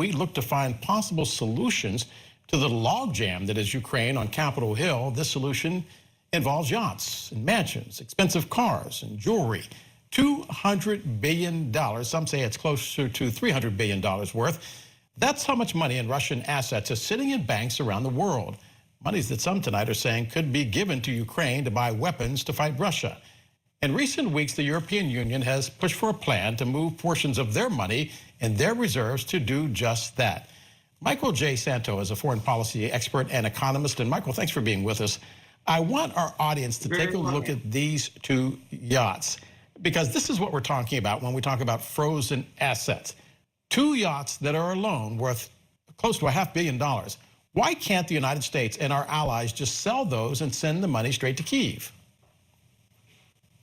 we look to find possible solutions to the logjam that is Ukraine on Capitol Hill. This solution involves yachts and mansions, expensive cars and jewelry. $200 billion. Some say it's closer to $300 billion worth. That's how much money in Russian assets is sitting in banks around the world. Monies that some tonight are saying could be given to Ukraine to buy weapons to fight Russia. In recent weeks, the European Union has pushed for a plan to move portions of their money and their reserves to do just that. Michael J. Szanto is a foreign policy expert and economist. And Michael, thanks for being with us. I want our audience to take a look at these two yachts, because this is what we're talking about when we talk about frozen assets. Two yachts that are alone worth close to $500 million. Why can't the United States and our allies just sell those and send the money straight to Kyiv?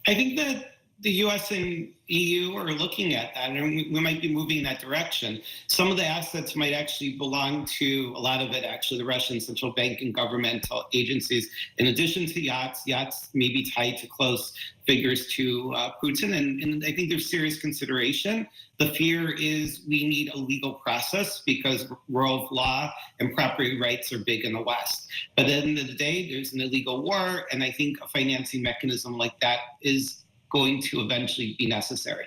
I think that the U.S. and EU are looking at that, and we might be moving in that direction. Some of the assets might actually belong to, a lot of it actually, the Russian central bank and governmental agencies. In addition to yachts may be tied to close figures to Putin, and I think there's serious consideration. The fear is we need a legal process because rule of law and property rights are big in the West. But at the end of the day, there's an illegal war, and I think a financing mechanism like that is going to eventually be necessary.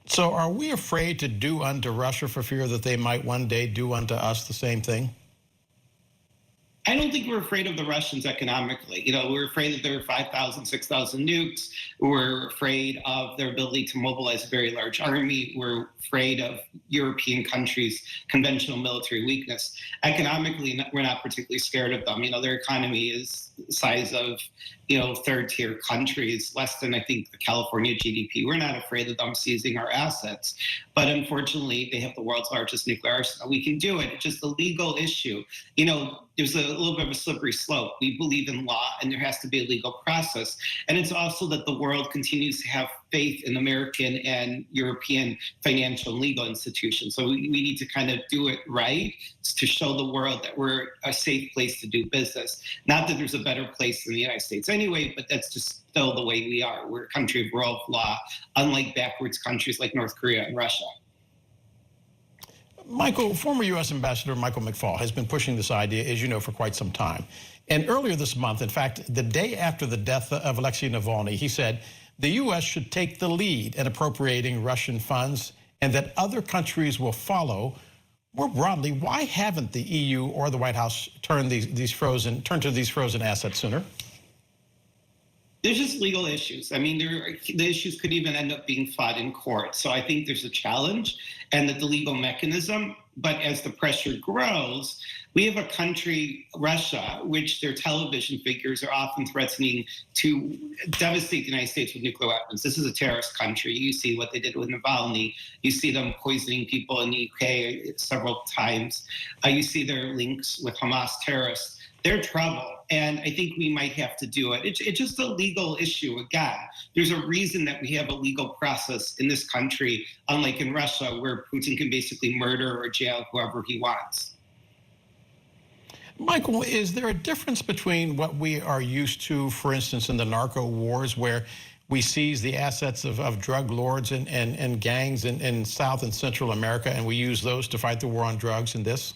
So are we afraid to do unto Russia for fear that they might one day do unto us the same thing? I don't think we're afraid of the Russians economically. You know, we're afraid that there are 5,000, 6,000 nukes. We're afraid of their ability to mobilize a very large army. We're afraid of European countries' conventional military weakness. Economically, we're not particularly scared of them. You know, their economy is the size of, third-tier countries, less than, I think, the California GDP. We're not afraid of them seizing our assets. But unfortunately, they have the world's largest nuclear arsenal. We can do it. It's just a legal issue. You know, there's a little bit of a slippery slope. We believe in law, and there has to be a legal process. And it's also that the world continues to have faith in American and European financial and legal institutions. So we need to kind of do it right to show the world that we're a safe place to do business. Not that there's a better place than the United States anyway, but that's just still the way we are. We're a country of rule of law, unlike backwards countries like North Korea and Russia. Michael, former U.S. Ambassador Michael McFaul has been pushing this idea, as you know, for quite some time. And earlier this month, in fact, the day after the death of Alexei Navalny, he said the U.S. should take the lead in appropriating Russian funds and that other countries will follow. More broadly, why haven't the EU or the White House turned to these frozen assets sooner? There's just legal issues. I mean, the issues could even end up being fought in court. So I think there's a challenge and that the legal mechanism, but as the pressure grows, we have a country, Russia, which their television figures are often threatening to devastate the United States with nuclear weapons. This is a terrorist country. You see what they did with Navalny. You see them poisoning people in the UK several times. You see their links with Hamas terrorists. They're trouble, and I think we might have to do it. It's just a legal issue. Again, there's a reason that we have a legal process in this country, unlike in Russia, where Putin can basically murder or jail whoever he wants. Michael, is there a difference between what we are used to, for instance, in the narco wars, where we seize the assets of drug lords and gangs in South and Central America, and we use those to fight the war on drugs in this?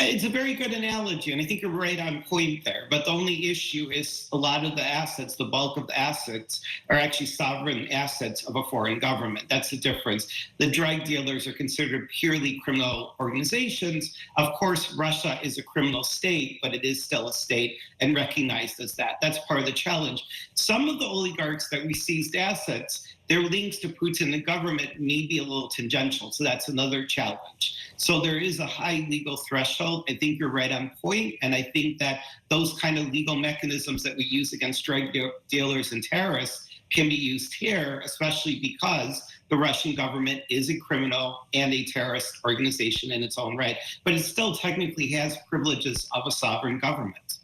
It's a very good analogy, and I think you're right on point there. But the only issue is a lot of the assets, the bulk of the assets, are actually sovereign assets of a foreign government. That's the difference. The drug dealers are considered purely criminal organizations. Of course, Russia is a criminal state, but it is still a state and recognized as that. That's part of the challenge. Some of the oligarchs that we seized assets, their links to Putin and the government may be a little tangential, so that's another challenge. So there is a high legal threshold. I think you're right on point, and I think that those kind of legal mechanisms that we use against drug dealers and terrorists can be used here, especially because the Russian government is a criminal and a terrorist organization in its own right, but it still technically has privileges of a sovereign government.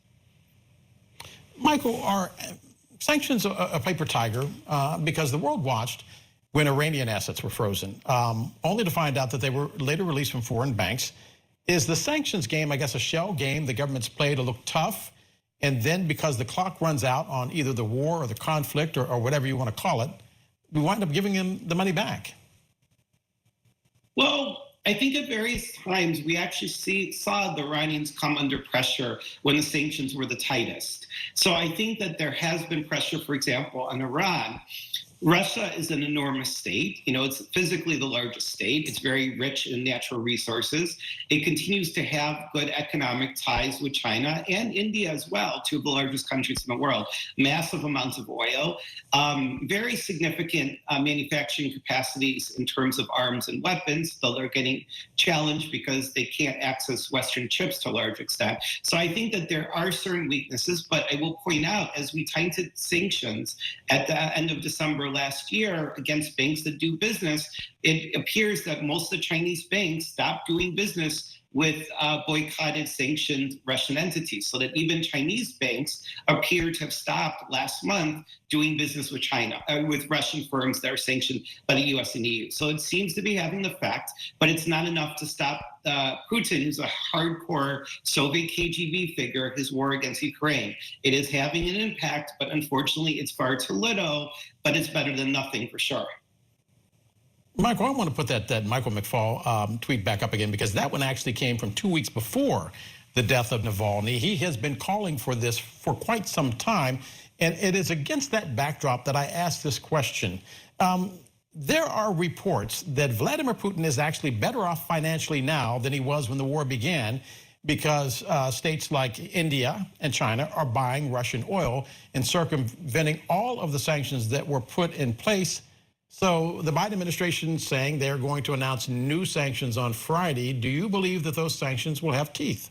Michael, are sanctions a paper tiger? Because the world watched when Iranian assets were frozen, only to find out that they were later released from foreign banks. Is the sanctions game, I guess, a shell game the governments play to look tough, and then because the clock runs out on either the war or the conflict or whatever you want to call it, we wind up giving them the money back? Well, I think at various times we actually saw the Iranians come under pressure when the sanctions were the tightest. So I think that there has been pressure, for example, on Iran. Russia is an enormous state. You know, it's physically the largest state. It's very rich in natural resources. It continues to have good economic ties with China and India as well, two of the largest countries in the world. Massive amounts of oil, very significant manufacturing capacities in terms of arms and weapons, though they're getting challenged because they can't access Western chips to a large extent. So I think that there are certain weaknesses, but I will point out, as we tightened sanctions at the end of December last year against banks that do business, it appears that most of the Chinese banks stopped doing business with boycotted, sanctioned Russian entities, so that even Chinese banks appear to have stopped last month doing business with China, with Russian firms that are sanctioned by the US and EU. So it seems to be having the effect, but it's not enough to stop Putin, who's a hardcore Soviet KGB figure, his war against Ukraine. It is having an impact, but unfortunately it's far too little, but it's better than nothing for sure. Michael, I want to put that Michael McFaul tweet back up again, because that one actually came from 2 weeks before the death of Navalny. He has been calling for this for quite some time, and it is against that backdrop that I asked this question. There are reports that Vladimir Putin is actually better off financially now than he was when the war began, because states like India and China are buying Russian oil and circumventing all of the sanctions that were put in place. So the Biden administration is saying they're going to announce new sanctions on Friday. Do you believe that those sanctions will have teeth?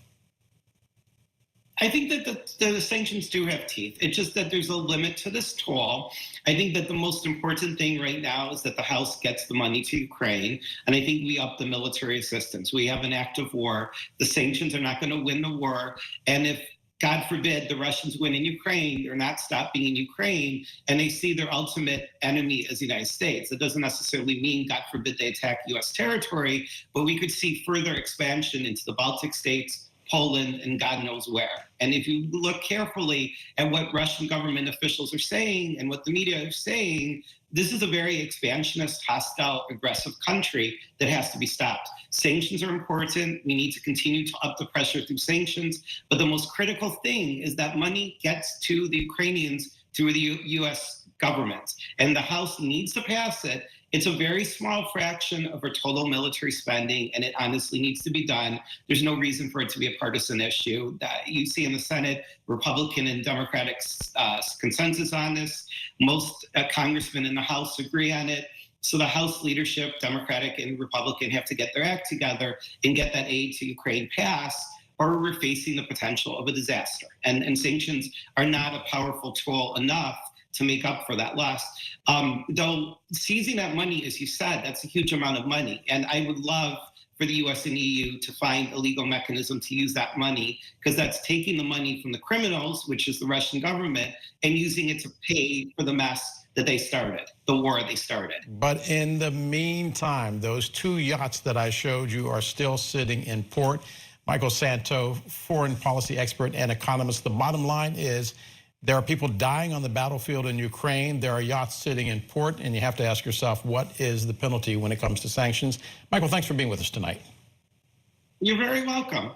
I think that the sanctions do have teeth. It's just that there's a limit to this tool. I think that the most important thing right now is that the House gets the money to Ukraine, and I think we up the military assistance. We have an active war. The sanctions are not going to win the war, and if God forbid the Russians win in Ukraine, they're not stopping in Ukraine, and they see their ultimate enemy as the United States. That doesn't necessarily mean, God forbid, they attack US territory, but we could see further expansion into the Baltic states, Poland, and God knows where. And if you look carefully at what Russian government officials are saying and what the media are saying, this is a very expansionist, hostile, aggressive country that has to be stopped. Sanctions are important. We need to continue to up the pressure through sanctions. But the most critical thing is that money gets to the Ukrainians through the US government. And the House needs to pass it. It's a very small fraction of our total military spending, and it honestly needs to be done. There's no reason for it to be a partisan issue. That you see in the Senate, Republican and Democratic consensus on this. Most congressmen in the House agree on it. So the House leadership, Democratic and Republican, have to get their act together and get that aid to Ukraine passed, or we're facing the potential of a disaster. And sanctions are not a powerful tool enough to make up for that loss. Though seizing that money, as you said, that's a huge amount of money. And I would love for the US and EU to find a legal mechanism to use that money, because that's taking the money from the criminals, which is the Russian government, and using it to pay for the mess that they started, the war they started. But in the meantime, those two yachts that I showed you are still sitting in port. Michael Szanto, foreign policy expert and economist. The bottom line is, there are people dying on the battlefield in Ukraine. There are yachts sitting in port, and you have to ask yourself, what is the penalty when it comes to sanctions? Michael, thanks for being with us tonight. You're very welcome.